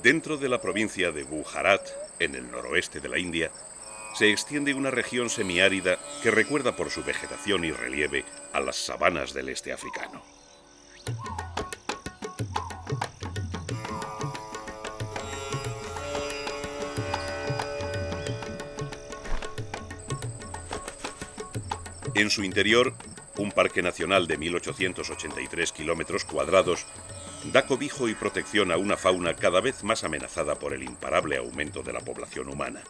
Dentro de la provincia de Gujarat, en el noroeste de la India, se extiende una región semiárida que recuerda por su vegetación y relieve a las sabanas del este africano. En su interior, un parque nacional de 1883 kilómetros cuadrados da cobijo y protección a una fauna cada vez más amenazada por el imparable aumento de la población humana.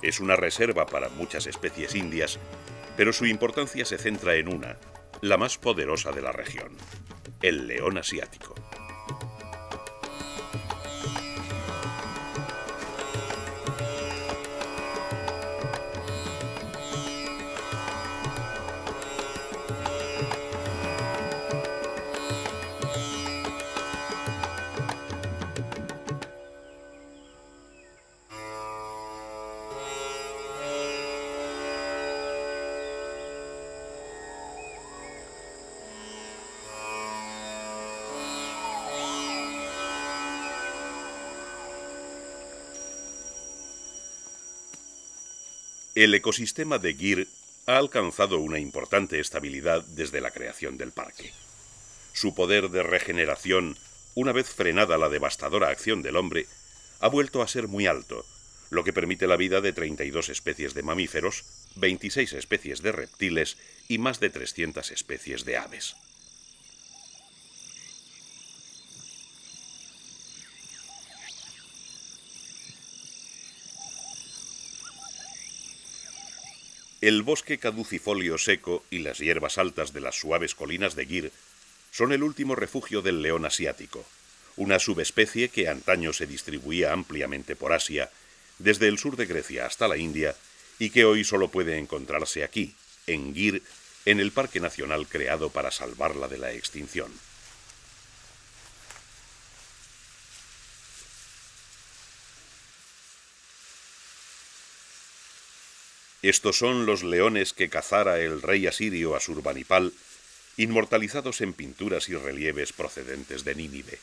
Es una reserva para muchas especies indias, pero su importancia se centra en una, la más poderosa de la región, el león asiático. El ecosistema de Gir ha alcanzado una importante estabilidad desde la creación del parque. Su poder de regeneración, una vez frenada la devastadora acción del hombre, ha vuelto a ser muy alto, lo que permite la vida de 32 especies de mamíferos, 26 especies de reptiles y más de 300 especies de aves. El bosque caducifolio seco y las hierbas altas de las suaves colinas de Gir son el último refugio del león asiático, una subespecie que antaño se distribuía ampliamente por Asia, desde el sur de Grecia hasta la India, y que hoy solo puede encontrarse aquí, en Gir, en el Parque Nacional creado para salvarla de la extinción. Estos son los leones que cazara el rey asirio Asurbanipal, inmortalizados en pinturas y relieves procedentes de Nínive.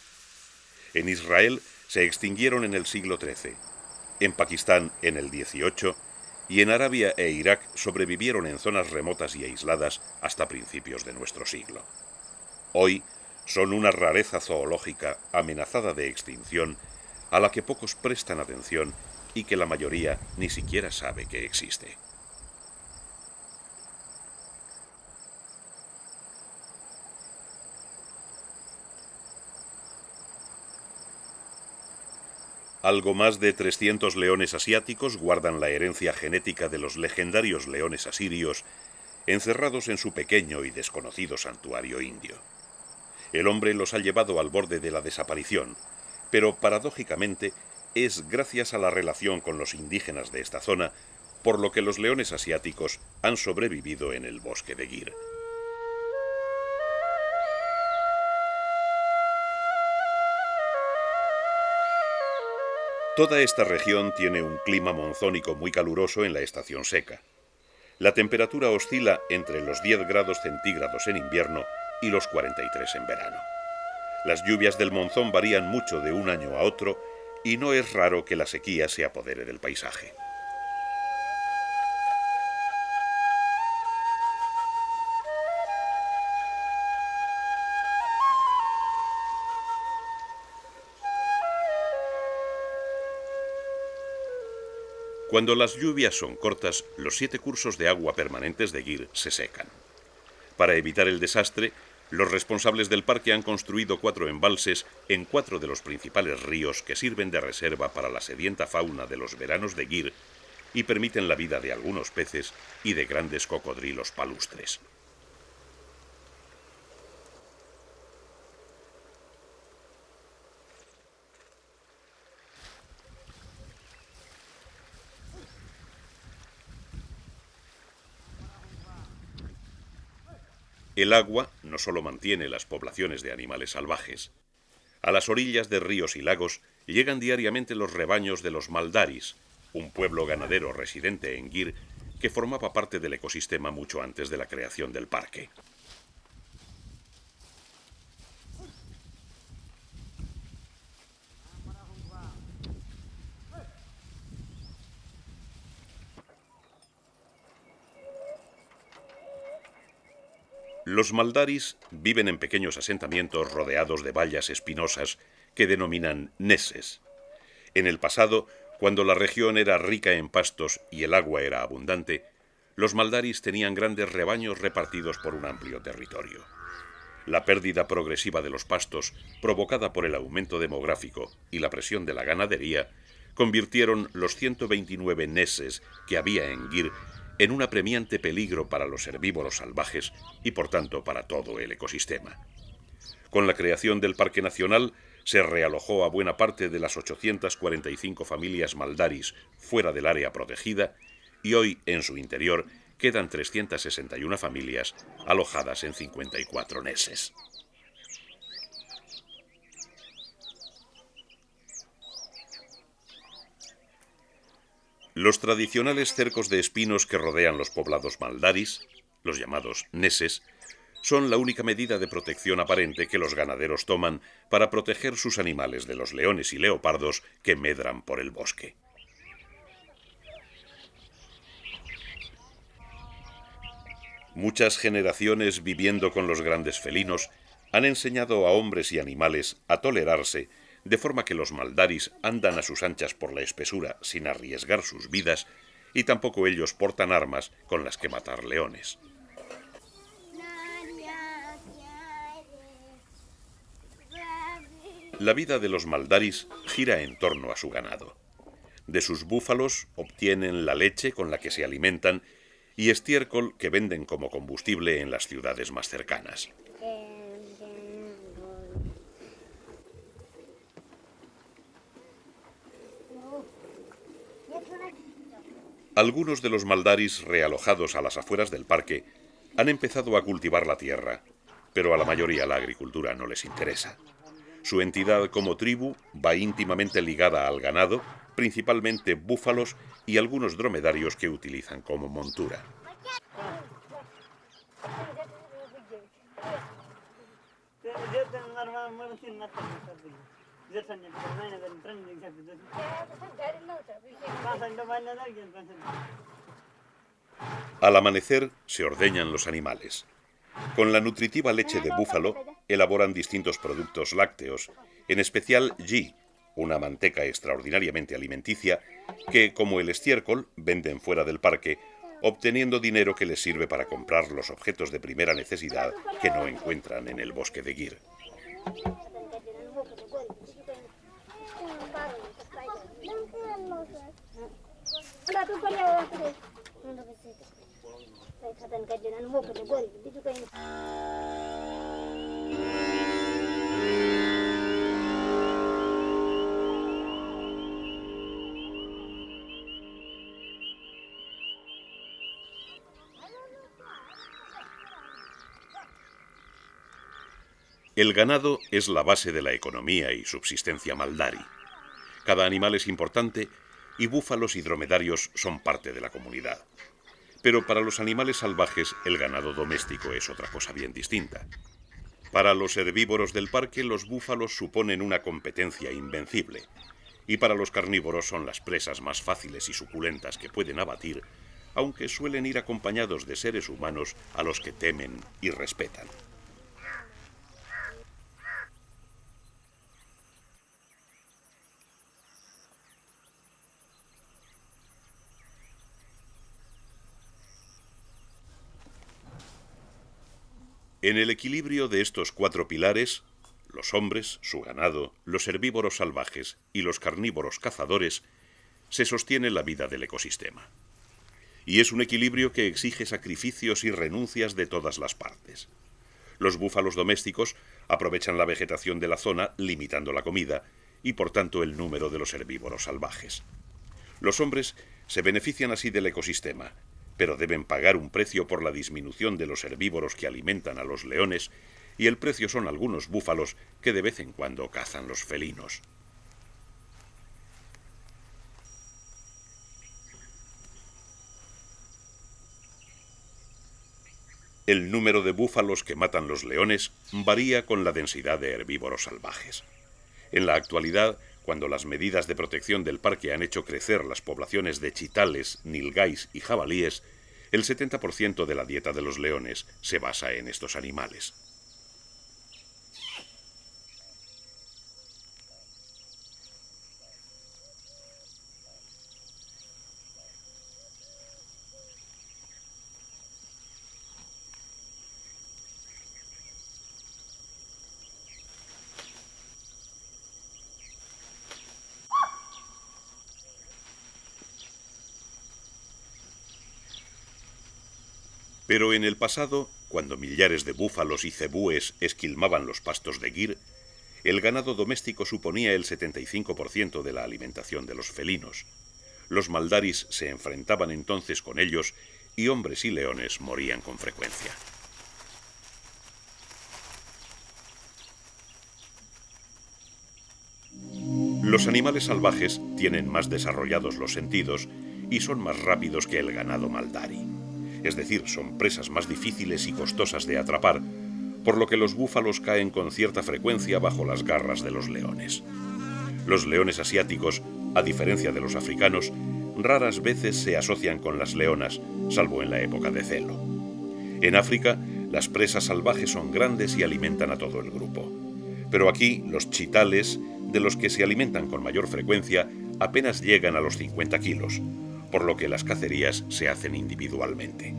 En Israel se extinguieron en el siglo XIII, en Pakistán en el XVIII y en Arabia e Irak sobrevivieron en zonas remotas y aisladas hasta principios de nuestro siglo. Hoy son una rareza zoológica amenazada de extinción a la que pocos prestan atención y que la mayoría ni siquiera sabe que existe. Algo más de 300 leones asiáticos guardan la herencia genética de los legendarios leones asirios, encerrados en su pequeño y desconocido santuario indio. El hombre los ha llevado al borde de la desaparición, pero paradójicamente es gracias a la relación con los indígenas de esta zona por lo que los leones asiáticos han sobrevivido en el bosque de Gir. Toda esta región tiene un clima monzónico muy caluroso en la estación seca. La temperatura oscila entre los 10 grados centígrados en invierno y los 43 en verano. Las lluvias del monzón varían mucho de un año a otro y no es raro que la sequía se apodere del paisaje. Cuando las lluvias son cortas, los 7 cursos de agua permanentes de Gir se secan. Para evitar el desastre, los responsables del parque han construido 4 embalses en 4 de los principales ríos que sirven de reserva para la sedienta fauna de los veranos de Gir y permiten la vida de algunos peces y de grandes cocodrilos palustres. El agua no solo mantiene las poblaciones de animales salvajes. A las orillas de ríos y lagos llegan diariamente los rebaños de los Maldaris, un pueblo ganadero residente en Gir que formaba parte del ecosistema mucho antes de la creación del parque. Los maldaris viven en pequeños asentamientos rodeados de vallas espinosas que denominan neses. En el pasado, cuando la región era rica en pastos y el agua era abundante, los maldaris tenían grandes rebaños repartidos por un amplio territorio. La pérdida progresiva de los pastos, provocada por el aumento demográfico y la presión de la ganadería, convirtieron los 129 neses que había en Gir en un apremiante peligro para los herbívoros salvajes y por tanto para todo el ecosistema. Con la creación del Parque Nacional se realojó a buena parte de las 845 familias maldaris fuera del área protegida y hoy en su interior quedan 361 familias alojadas en 54 neses. Los tradicionales cercos de espinos que rodean los poblados maldaris, los llamados neses, son la única medida de protección aparente que los ganaderos toman para proteger sus animales de los leones y leopardos que medran por el bosque. Muchas generaciones viviendo con los grandes felinos han enseñado a hombres y animales a tolerarse, de forma que los maldaris andan a sus anchas por la espesura sin arriesgar sus vidas y tampoco ellos portan armas con las que matar leones. La vida de los maldaris gira en torno a su ganado. De sus búfalos obtienen la leche con la que se alimentan y estiércol que venden como combustible en las ciudades más cercanas. Algunos de los maldaris realojados a las afueras del parque han empezado a cultivar la tierra, pero a la mayoría la agricultura no les interesa. Su entidad como tribu va íntimamente ligada al ganado, principalmente búfalos y algunos dromedarios que utilizan como montura. Al amanecer se ordeñan los animales. Con la nutritiva leche de búfalo elaboran distintos productos lácteos, en especial ghee, una manteca extraordinariamente alimenticia que, como el estiércol, venden fuera del parque, obteniendo dinero que les sirve para comprar los objetos de primera necesidad que no encuentran en el bosque de Gir. El ganado es la base de la economía y subsistencia maldari. Cada animal es importante y búfalos y dromedarios son parte de la comunidad. Pero para los animales salvajes el ganado doméstico es otra cosa bien distinta. Para los herbívoros del parque los búfalos suponen una competencia invencible y para los carnívoros son las presas más fáciles y suculentas que pueden abatir, aunque suelen ir acompañados de seres humanos a los que temen y respetan. En el equilibrio de estos cuatro pilares, los hombres, su ganado, los herbívoros salvajes y los carnívoros cazadores, se sostiene la vida del ecosistema. Y es un equilibrio que exige sacrificios y renuncias de todas las partes. Los búfalos domésticos aprovechan la vegetación de la zona, limitando la comida y por tanto el número de los herbívoros salvajes. Los hombres se benefician así del ecosistema, pero deben pagar un precio por la disminución de los herbívoros que alimentan a los leones, y el precio son algunos búfalos que de vez en cuando cazan los felinos. El número de búfalos que matan los leones varía con la densidad de herbívoros salvajes. En la actualidad, cuando las medidas de protección del parque han hecho crecer las poblaciones de chitales, nilgais y jabalíes, El 70% de la dieta de los leones se basa en estos animales. Pero en el pasado, cuando millares de búfalos y cebúes esquilmaban los pastos de Gir, el ganado doméstico suponía el 75% de la alimentación de los felinos. Los maldaris se enfrentaban entonces con ellos y hombres y leones morían con frecuencia. Los animales salvajes tienen más desarrollados los sentidos y son más rápidos que el ganado maldari. Es decir, son presas más difíciles y costosas de atrapar, por lo que los búfalos caen con cierta frecuencia bajo las garras de los leones. Los leones asiáticos, a diferencia de los africanos, raras veces se asocian con las leonas, salvo en la época de celo. En África, las presas salvajes son grandes y alimentan a todo el grupo. Pero aquí, los chitales, de los que se alimentan con mayor frecuencia, apenas llegan a los 50 kilos, por lo que las cacerías se hacen individualmente.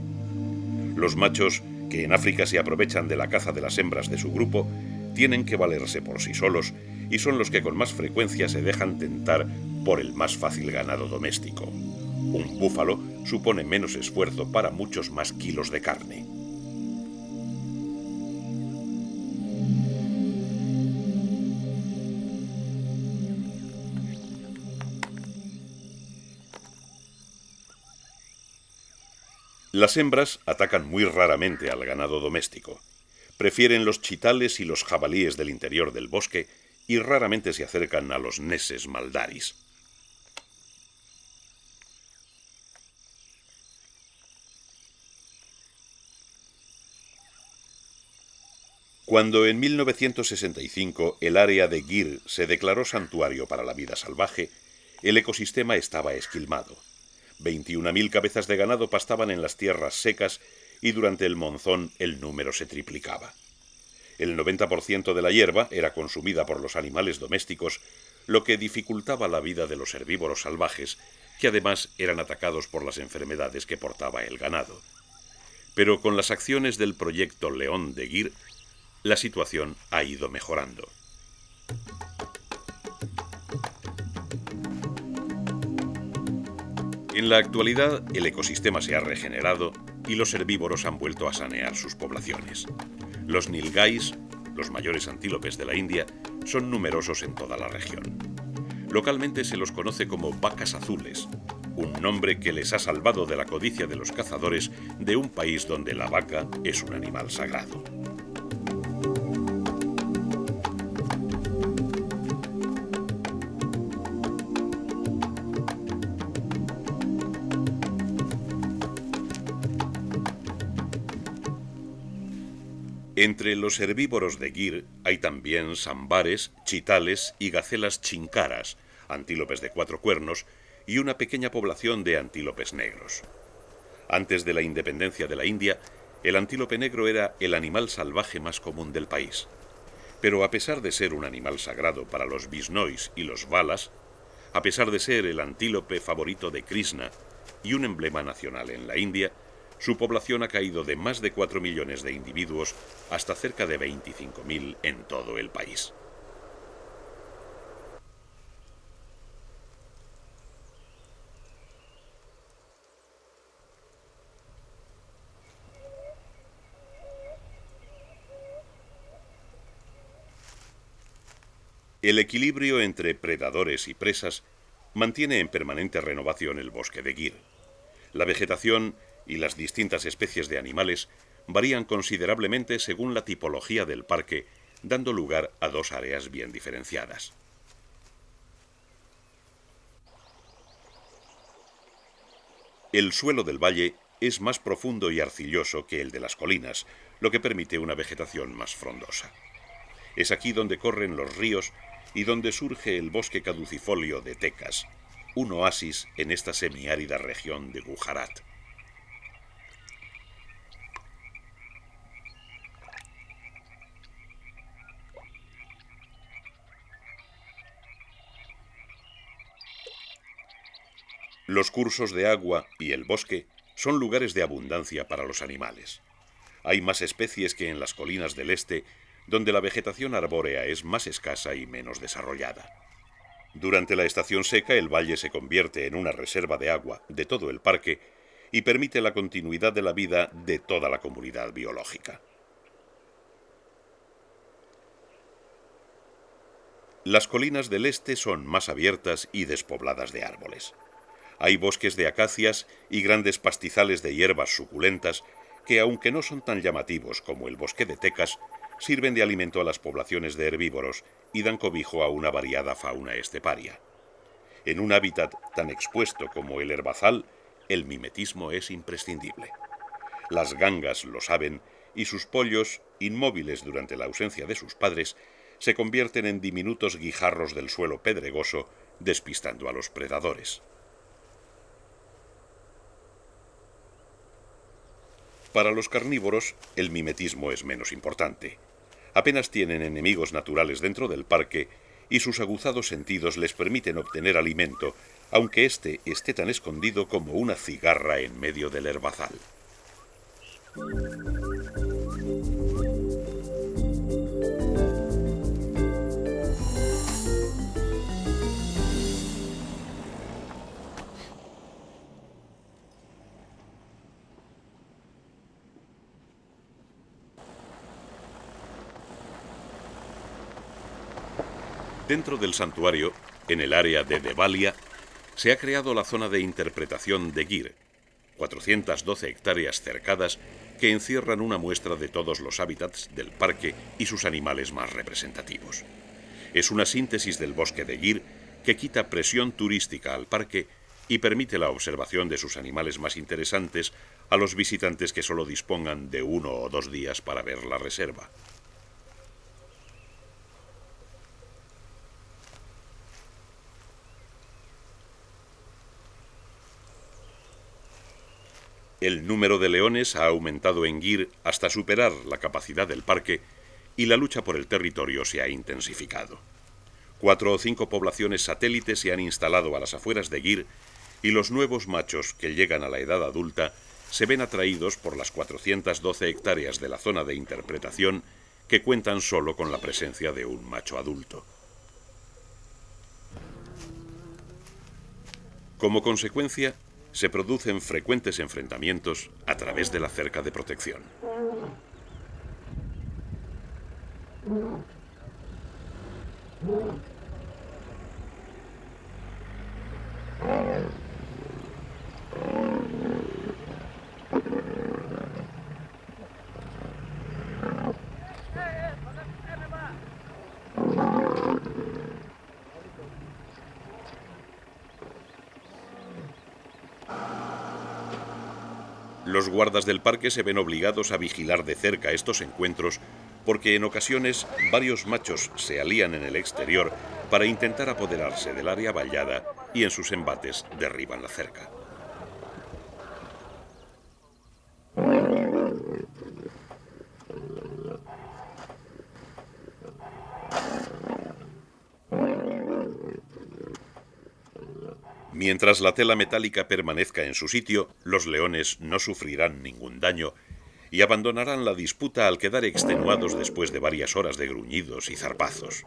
Los machos, que en África se aprovechan de la caza de las hembras de su grupo, tienen que valerse por sí solos y son los que con más frecuencia se dejan tentar por el más fácil ganado doméstico. Un búfalo supone menos esfuerzo para muchos más kilos de carne. Las hembras atacan muy raramente al ganado doméstico. Prefieren los chitales y los jabalíes del interior del bosque y raramente se acercan a los neses maldaris. Cuando en 1965 el área de Gir se declaró santuario para la vida salvaje, el ecosistema estaba esquilmado. 21.000 cabezas de ganado pastaban en las tierras secas y durante el monzón el número se triplicaba. El 90% de la hierba era consumida por los animales domésticos, lo que dificultaba la vida de los herbívoros salvajes, que además eran atacados por las enfermedades que portaba el ganado. Pero con las acciones del proyecto León de Gir, la situación ha ido mejorando. En la actualidad, el ecosistema se ha regenerado y los herbívoros han vuelto a sanear sus poblaciones. Los nilgais, los mayores antílopes de la India, son numerosos en toda la región. Localmente se los conoce como vacas azules, un nombre que les ha salvado de la codicia de los cazadores de un país donde la vaca es un animal sagrado. Entre los herbívoros de Gir hay también sambares, chitales y gacelas chincaras, antílopes de 4 cuernos, y una pequeña población de antílopes negros. Antes de la independencia de la India, el antílope negro era el animal salvaje más común del país. Pero a pesar de ser un animal sagrado para los bisnois y los balas, a pesar de ser el antílope favorito de Krishna y un emblema nacional en la India, su población ha caído de más de 4 millones de individuos hasta cerca de 25.000 en todo el país. El equilibrio entre predadores y presas mantiene en permanente renovación el bosque de Gir. La vegetación y las distintas especies de animales varían considerablemente según la tipología del parque, dando lugar a 2 áreas bien diferenciadas. El suelo del valle es más profundo y arcilloso que el de las colinas, lo que permite una vegetación más frondosa. Es aquí donde corren los ríos y donde surge el bosque caducifolio de Tecas, un oasis en esta semiárida región de Gujarat. Los cursos de agua y el bosque son lugares de abundancia para los animales. Hay más especies que en las colinas del este, donde la vegetación arbórea es más escasa y menos desarrollada. Durante la estación seca, el valle se convierte en una reserva de agua de todo el parque y permite la continuidad de la vida de toda la comunidad biológica. Las colinas del este son más abiertas y despobladas de árboles. Hay bosques de acacias y grandes pastizales de hierbas suculentas que, aunque no son tan llamativos como el bosque de tecas, sirven de alimento a las poblaciones de herbívoros y dan cobijo a una variada fauna esteparia. En un hábitat tan expuesto como el herbazal, el mimetismo es imprescindible. Las gangas lo saben y sus pollos, inmóviles durante la ausencia de sus padres, se convierten en diminutos guijarros del suelo pedregoso, despistando a los predadores. Para los carnívoros, el mimetismo es menos importante. Apenas tienen enemigos naturales dentro del parque y sus aguzados sentidos les permiten obtener alimento, aunque éste esté tan escondido como una cigarra en medio del herbazal. Dentro del santuario, en el área de Devalia, se ha creado la zona de interpretación de Gir, 412 hectáreas cercadas que encierran una muestra de todos los hábitats del parque y sus animales más representativos. Es una síntesis del bosque de Gir que quita presión turística al parque y permite la observación de sus animales más interesantes a los visitantes que solo dispongan de 1 o 2 días para ver la reserva. El número de leones ha aumentado en Gir hasta superar la capacidad del parque y la lucha por el territorio se ha intensificado. 4 o 5 poblaciones satélites se han instalado a las afueras de Gir y los nuevos machos que llegan a la edad adulta se ven atraídos por las 412 hectáreas de la zona de interpretación que cuentan solo con la presencia de un macho adulto. Como consecuencia, se producen frecuentes enfrentamientos a través de la cerca de protección. Los guardas del parque se ven obligados a vigilar de cerca estos encuentros porque en ocasiones varios machos se alían en el exterior para intentar apoderarse del área vallada y en sus embates derriban la cerca. Mientras la tela metálica permanezca en su sitio, los leones no sufrirán ningún daño y abandonarán la disputa al quedar extenuados después de varias horas de gruñidos y zarpazos.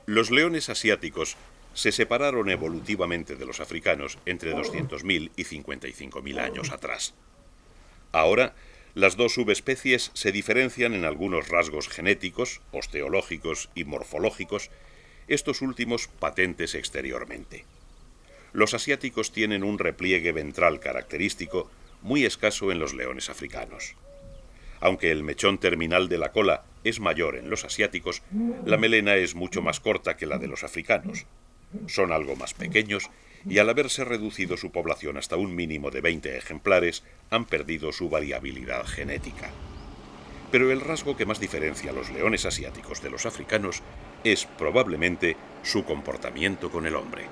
Los leones asiáticos se separaron evolutivamente de los africanos entre 200.000 y 55.000 años atrás. Ahora, las dos subespecies se diferencian en algunos rasgos genéticos, osteológicos y morfológicos, estos últimos patentes exteriormente. Los asiáticos tienen un repliegue ventral característico muy escaso en los leones africanos. Aunque el mechón terminal de la cola es mayor en los asiáticos, la melena es mucho más corta que la de los africanos. Son algo más pequeños y al haberse reducido su población hasta un mínimo de 20 ejemplares, han perdido su variabilidad genética. Pero el rasgo que más diferencia a los leones asiáticos de los africanos es probablemente su comportamiento con el hombre.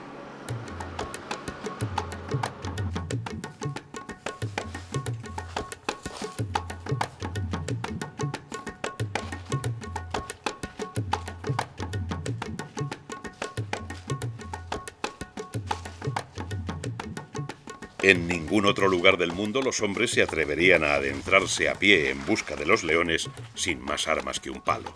En ningún otro lugar del mundo los hombres se atreverían a adentrarse a pie en busca de los leones sin más armas que un palo.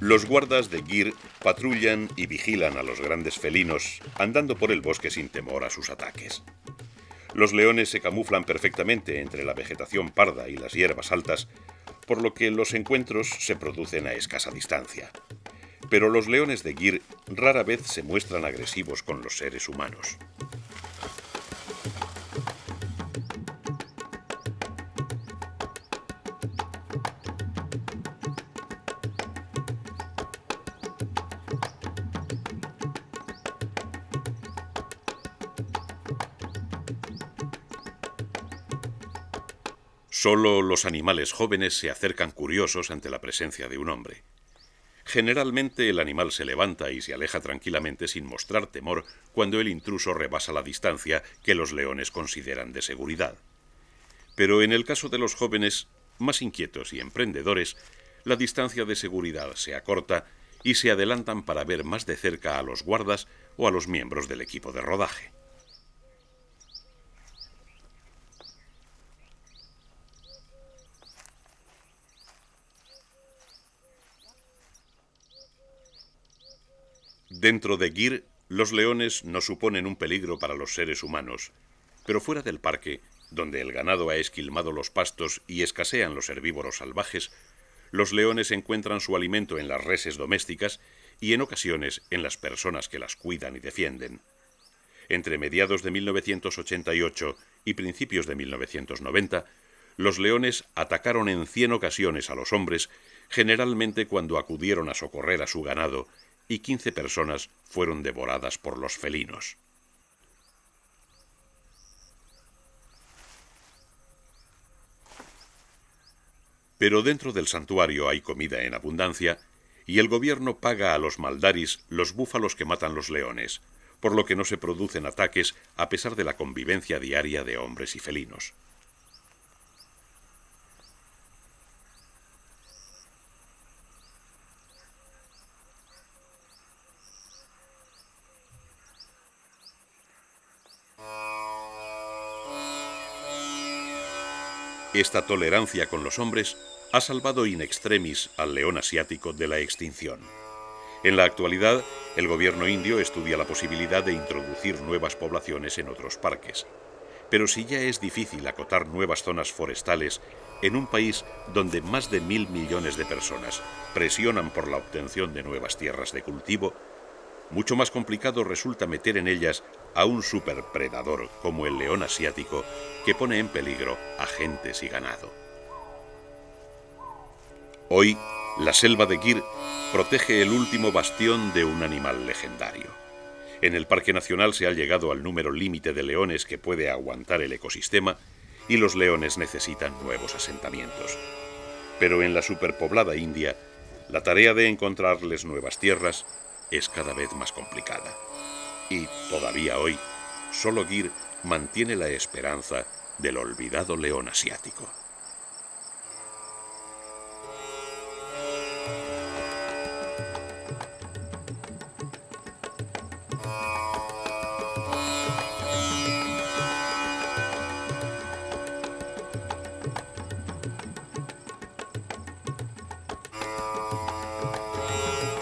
Los guardas de Gir patrullan y vigilan a los grandes felinos, andando por el bosque sin temor a sus ataques. Los leones se camuflan perfectamente entre la vegetación parda y las hierbas altas, por lo que los encuentros se producen a escasa distancia. Pero los leones de Gir rara vez se muestran agresivos con los seres humanos. Solo los animales jóvenes se acercan curiosos ante la presencia de un hombre. Generalmente el animal se levanta y se aleja tranquilamente sin mostrar temor cuando el intruso rebasa la distancia que los leones consideran de seguridad. Pero en el caso de los jóvenes, más inquietos y emprendedores, la distancia de seguridad se acorta y se adelantan para ver más de cerca a los guardas o a los miembros del equipo de rodaje. Dentro de Gir, los leones no suponen un peligro para los seres humanos, pero fuera del parque, donde el ganado ha esquilmado los pastos y escasean los herbívoros salvajes, los leones encuentran su alimento en las reses domésticas y en ocasiones en las personas que las cuidan y defienden. Entre mediados de 1988 y principios de 1990, los leones atacaron en 100 ocasiones a los hombres, generalmente cuando acudieron a socorrer a su ganado, y 15 personas fueron devoradas por los felinos. Pero dentro del santuario hay comida en abundancia y el gobierno paga a los maldaris los búfalos que matan los leones, por lo que no se producen ataques a pesar de la convivencia diaria de hombres y felinos. Esta tolerancia con los hombres ha salvado in extremis al león asiático de la extinción. En la actualidad, el gobierno indio estudia la posibilidad de introducir nuevas poblaciones en otros parques. Pero si ya es difícil acotar nuevas zonas forestales en un país donde más de 1.000 millones de personas presionan por la obtención de nuevas tierras de cultivo, mucho más complicado resulta meter en ellas a un superpredador como el león asiático que pone en peligro a gentes y ganado. Hoy, la selva de Gir protege el último bastión de un animal legendario. En el Parque Nacional se ha llegado al número límite de leones que puede aguantar el ecosistema y los leones necesitan nuevos asentamientos. Pero en la superpoblada India, la tarea de encontrarles nuevas tierras es cada vez más complicada. Y todavía hoy, solo Gir mantiene la esperanza del olvidado león asiático.